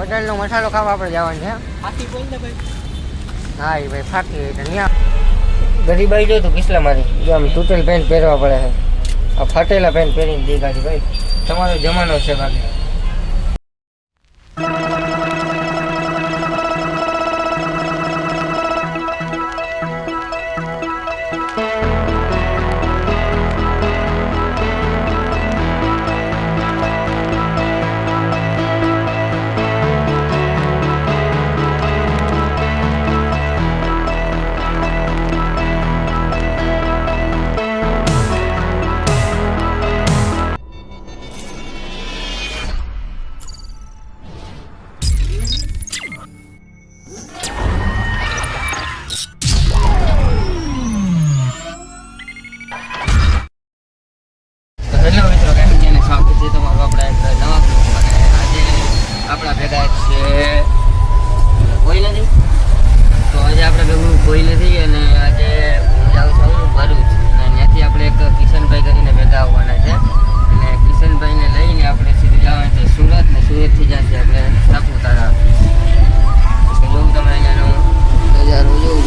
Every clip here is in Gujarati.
પટેલનો મસાલો ખાવા આપણે જવાનું છે. ફાકી બોલ ને ભાઈ. હા એ ભાઈ ફાકી એટલે ત્યાં ગરીબાઈ જો તો કિસલા મારી જો આમ તૂટેલ પેન્ટ પહેરવા પડે છે. આ ફાટેલા પેન્ટ પહેરીને દે ગાડી ભાઈ તમારો જમાનો છે બાકી. આપણા ભેગા છે કોઈ નથી તો આજે આપણે ભેગું કોઈ નથી અને આજે હું જાઉં છું ભરૂચ અને ત્યાંથી આપણે એક કિશનભાઈ કરીને ભેગા આવવાના છે અને કિશનભાઈને લઈને આપણે સીધું જવાનું છે સુરત ને સુરતથી જશે આપણે સાપુતારા. જોઉં તમે અહીંયાનો નજારો જોઉં.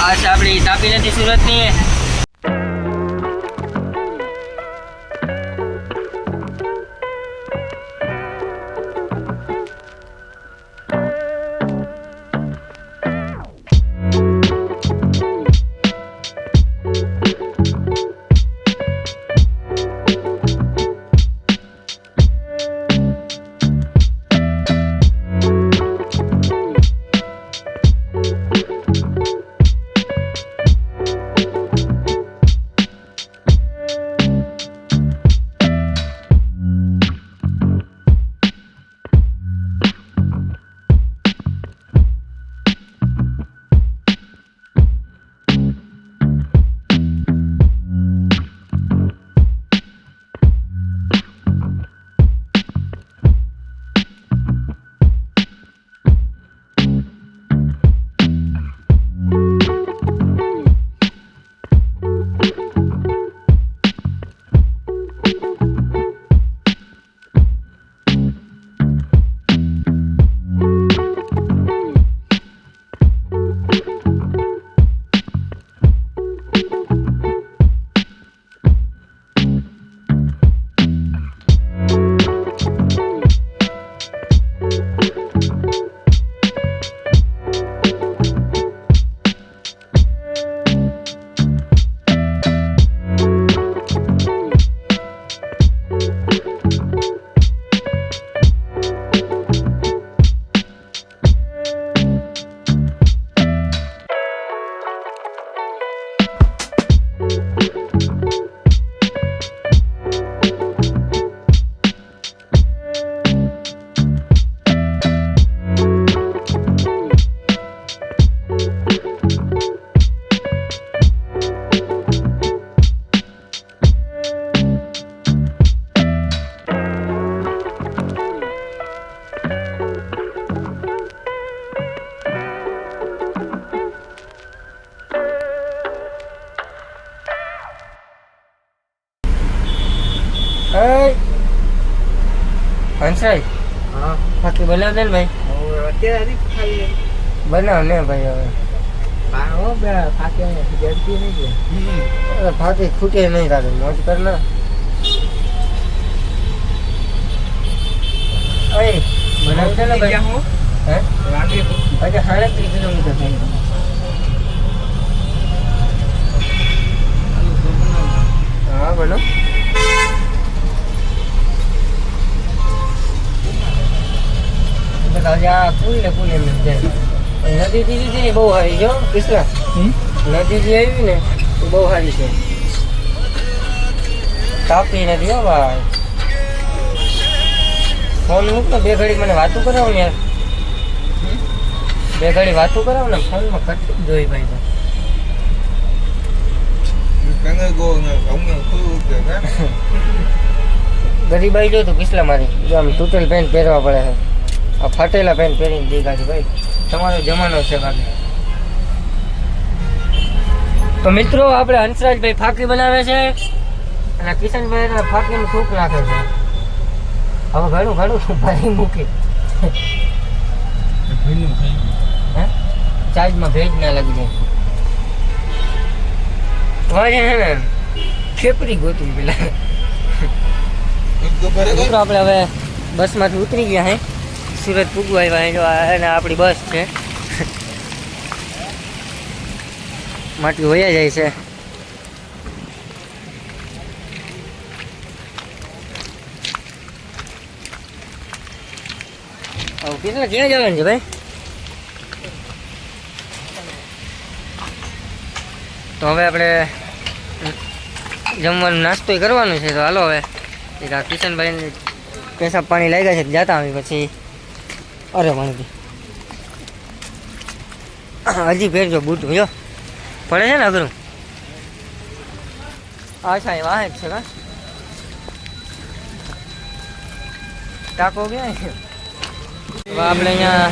આ છે આપણી તાપી નદી સુરતની. હંસાઈ હા ફાકી બનાવ દે ને ભાઈ. અત્યારે હજી ખાલી બનાવ ને ભાઈ હવે. હો બે ફાકે જડતી નહીં ફાકી ખૂટે નહીં તારે મોજ કર ના. ઓય બનાવ દે ને ભાઈ. હે રાગે આજે 37 કિલોમીટર થાય. હા બનો આજે આ પુલ એમ જાય નદી દીધી છે ને બહુ સારી જો કૃષ્ણ. નદી જે આવી ને એ બહુ સારી છે. તાપી નથી હો ભાઈ. ફોન મૂક ને બે ઘડી મને વાતું કરાવો ને યાર. બે ઘડી વાતું કરાવો ને ફોનમાં કટલું જોઈ ભાઈ. ગરીબાઈ જો તો કિસલા મારી આમ તૂટેલ પેન્ટ પહેરવા પડે છે. આ ફાટેલા પેન્ટ પહેરીને દી ગાડી ભાઈ. તમારો જમાનો છે બાકી. તો મિત્રો આપણે હંસરાજભાઈ ફાકી બનાવે છે અને કિશનભાઈ ફાકીનું સૂપ નાખે છે. હવે ઘણું ભાઈ મૂકી હે ચાર્જમાં ભેજ ના લાગી જાય. હે ને ખેપરી ગોતી પેલા. મિત્રો આપણે હવે બસમાંથી ઉતરી ગયા હે. સુરત પૂગવા આવ્યા જો અને આપણી બસ છે. માટી વયા જાય છે. કેટલા ક્યાં જવાનું છે ભાઈ? તો હવે આપણે જમવાનું નાસ્તો કરવાનું છે. તો હાલો હવે એક આ કિશનભાઈને પેશાબ પાણી લાગ્યા છે જતા આવી પછી. અરે માણથી હજી પહેરજો બૂટ જો પડે છે ને અઘરું. અચ્છા એ વાહ જ છે કા ટાકો ક્યાં છે? હવે આપણે અહીંયા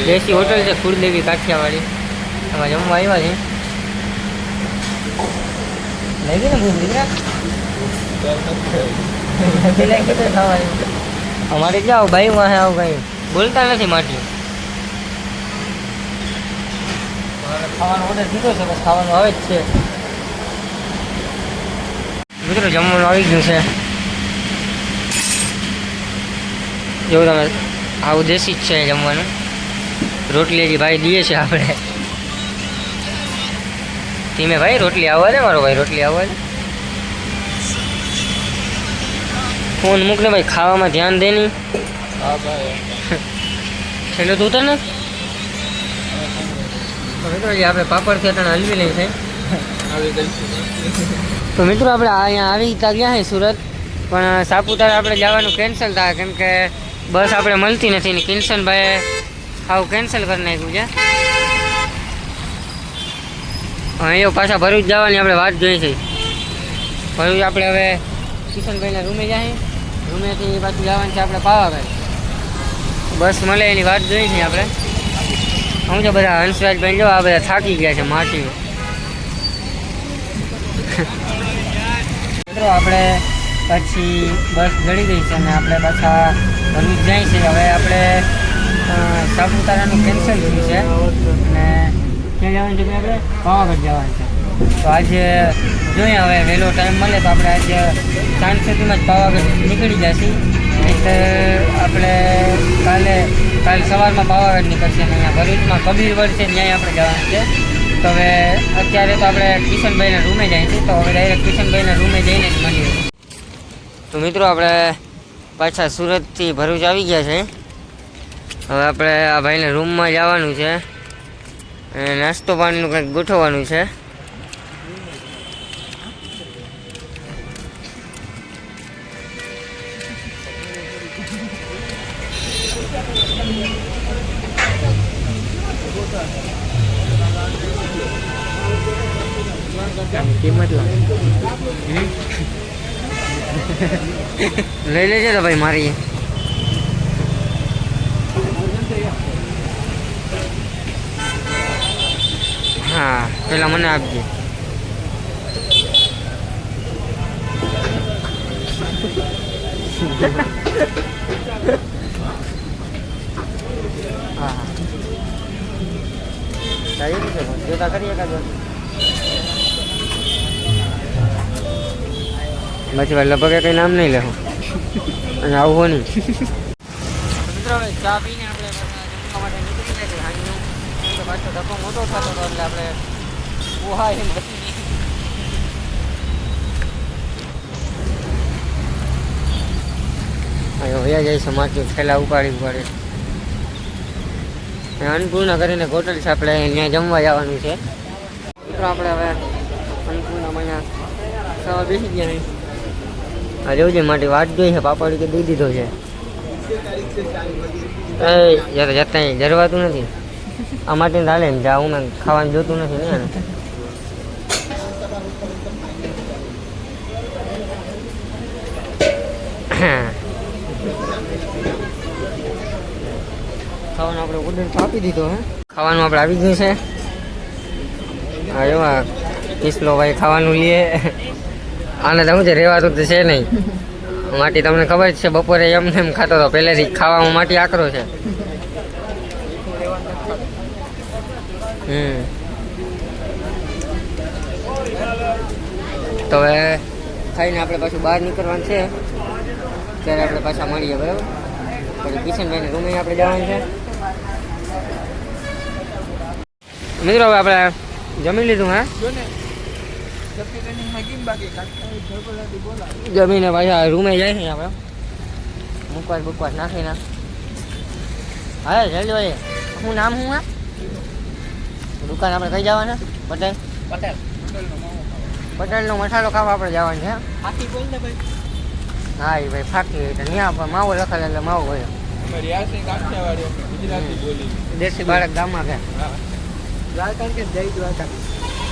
દેશી હોટલ છે કુળદેવી કાઠિયાવાડી. એમાં જમવા આવ્યા છે. લઈ ગઈ ને ભૂખ દીકરા અમારે જાઓ ભાઈ વાહે આવું કઈ બોલતા નથી માટી. ખાવાનો ઓર્ડર દીધો છે બસ ખાવાનું આવે જ છે. મિત્રો જમવાનું આવી ગયું છે. જો તમે આવું દેશી જ છે જમવાનું. રોટલી હજી ભાઈ દઈએ છે આપણે. ધીમે ભાઈ રોટલી આવવા દે મારો ભાઈ રોટલી આવવા દે. ફોન મૂક ને ભાઈ ખાવામાં ધ્યાન દે નહીં. હા ભાઈ છેલ્લો તો ઉતર ને. મિત્રો આપણે પાપડ ખેતણ હલવી લઈ છે. તો મિત્રો આપણે અહીંયા આવી ગયા છે સુરત પણ સાપુતારા આપણે જવાનું કેન્સલ થાય કેમ કે બસ આપણે મળતી નથી ને કિશનભાઈએ આવું કેન્સલ કરી નાખ્યું છે. અહીંયા પાછા ભરૂચ જવાની આપણે વાત જોઈ છે. ભરૂચ આપણે હવે કિશનભાઈના રૂમે જાય. રૂમેથી પાછું જવાનું છે આપણે પાવાગઢ. બસ મળે એની વાત જોઈ છે આપણે. હું છે બધા હંસરાજભાઈ જો આ બધા થાકી ગયા છે માટી. મિત્રો આપણે પછી બસ જડી ગઈ છે અને આપણે પાછા ભરૂચ જાય છે. હવે આપણે સાપુતારાનું કેન્સલ થયું છે અને ક્યાં જવાનું છે આપણે પાવાગઢ જવાનું છે. તો આજે જોઈએ હવે વહેલો ટાઈમ મળે તો આપણે આજે સાંજ સુધીમાં જ પાવાગઢ નીકળી જશે. એટલે આપણે કાલ સવારમાં પાવાગઢ નીકળશે અને અહીંયા ભરૂચમાં કબીરવડ છે ત્યાં આપણે જવાનું છે. તો હવે અત્યારે તો આપણે કિશનભાઈના રૂમે જાય છે. તો હવે ડાયરેક્ટ કિશનભાઈના રૂમે જઈને જ મળીએ. તો મિત્રો આપણે પાછા સુરતથી ભરૂચ આવી ગયા છે. હવે આપણે આ ભાઈને રૂમમાં જવાનું છે અને નાસ્તો પાણીનું કંઈક ગોઠવવાનું છે. કિંમત લઈ લેજે તો ભાઈ મારી. હા પેલા મને આપજે. હા હા સારી રીતે જોતા કરીએ કાઢવા પછી વાર લગભગ કંઈ નામ નહીં લેવું અને આવું નહીં મિત્રો ચા પીને આપણે જમવા માટે નીકળી જાય હાંજનું તો પાછો ધક્કો મોટો થતો હતો એટલે આપણે ઉહા એમ બચી વયા જાય છે માથું થેલા ઉપાડી અન્નપૂર્ણા કરીને હોટલ છે આપણે ત્યાં જમવા જવાનું છે મિત્રો આપણે હવે અન્નપૂર્ણા મહિના સવા બેસી ગયા નહીં આ જોજે માટે વાટ જોઈ છે પાપડ કે દઈ દીધો છે એ જતા જરવાતું નથી આ માટે ચાલે ને જા હું ખાવાનું જોતું નથી ને ખાવાનું આપણે ઓર્ડર તો આપી દીધો હે ખાવાનું આપણે આવી ગયું છે હા એવા કિસલો ભાઈ ખાવાનું લઈએ આને તો શું છે રહેવાતું તો છે નહીં માટી તમને ખબર જ છે બપોરે એમને એમ ખાતો હતો પહેલેથી ખાવામાં માટી આકરો છે તો હવે ખાઈને આપણે પાછું બહાર નીકળવાનું છે ત્યારે આપણે પાછા મળીએ બરાબર પછી કિશનભાઈને રૂમે આપણે જવાનું છે મિત્રો હવે આપણે જમી લીધું હા જમીને પાછા રૂમે જાય છે આપણે મુકવાસ બુકવાસ નાખીને હા જલ્દી ભાઈ શું નામ શું હા દુકાન આપણે કઈ જવાના પટેલ પટેલનો મસાલો ખાવા આપણે જવાનું છે હા એ ભાઈ ફાકી ત્યાં માવો લખેલ એટલે માવો હોય દેશી બાળક ગામમાં છે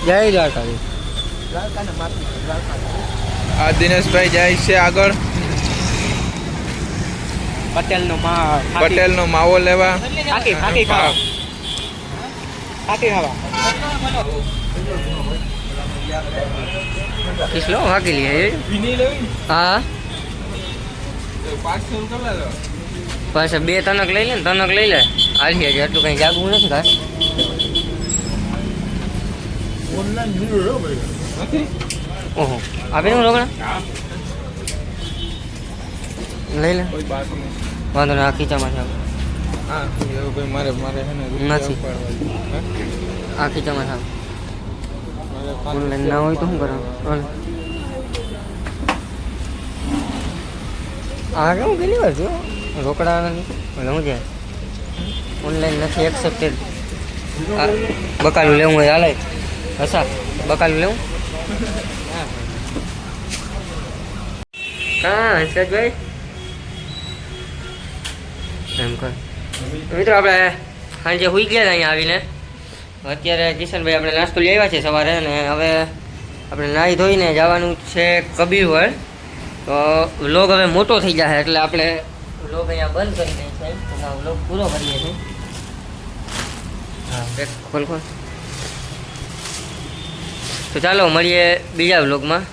જય દ્વારકા આ દિનેશભાઈ જાય છે આગળ પટેલનો માવો લેવા કિસલો હાકી લીએ હા પાછા બે તનક લઈ લે ને તનક લઈ લે હાલી છે એટલું કઈ જાગવું નથી ઘાસ ઓહો આપે હું રોકડા લઈ લે વાંધો ને આ ખીચામાં છે નથી આ ખીચામાં છે ઓનલાઈન ના હોય તો શું કરવાનું આ કેવું કેટલી વાર થયું રોકડા નથી એટલે શું છે ઓનલાઈન નથી એક્સેપ્ટેડ બકાલું લેવું હોય હાલે હસા બકાલું લેવું હા હર્ષદભાઈ એમ કર મિત્રો આપણે સાંજે સુઈ ગયા હતા અહીંયા આવીને અત્યારે કિશનભાઈ આપણે નાસ્તો લઈ આવ્યા છે સવારે અને હવે આપણે નાહી ધોઈને જવાનું છે કબીરવડ તો વ્લોગ હવે મોટો થઈ જશે એટલે આપણે વ્લોગ અહીંયા બંધ કરી દઈએ છીએ વ્લોગ પૂરો કરીએ છીએ હા ખોલ તો ચાલો મળીએ બીજા વ્લોગમાં